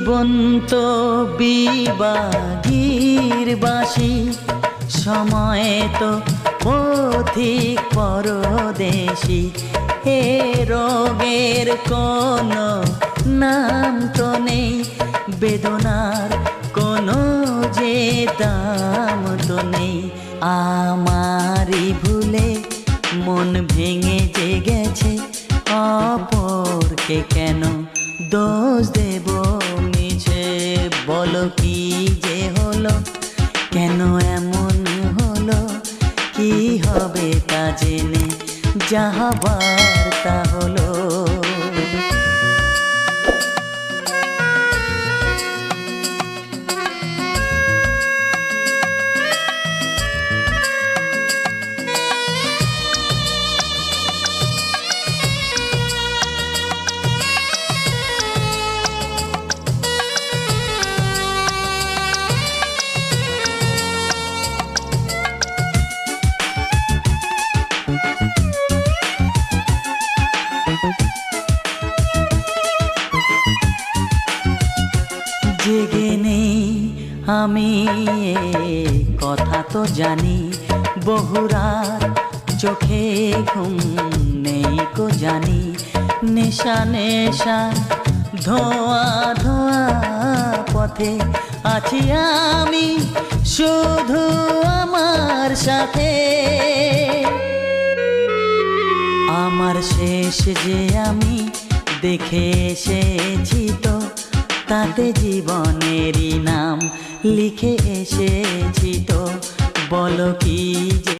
জীবন্ত বিবাগীর বাসি, সময় তো পথিক পরদেশি। এ রোগের কোনো নাম তো নেই, বেদনার কোনো যে দাম তো নেই। আমারই ভুলে মন ভেঙে যে গেছে, অপরকে কেন দোষ দেব মিছে? বলো কি যে হলো, কেন এমন হলো? কি হবে তা জেনে, যা হবার তা হলো। জেগে নেই আমি কথা তো জানি, বহুরাত চোখে ঘুম নেই কো জানি। নেশা নেশা ধোয়া ধোয়া পথে আছি আমি, শুধু আমার সাথে। আমার শেষ যে আমি দেখে এসেছি তো, তাতে জীবনেরই নাম লিখে এসেছি তো। বলো কি যে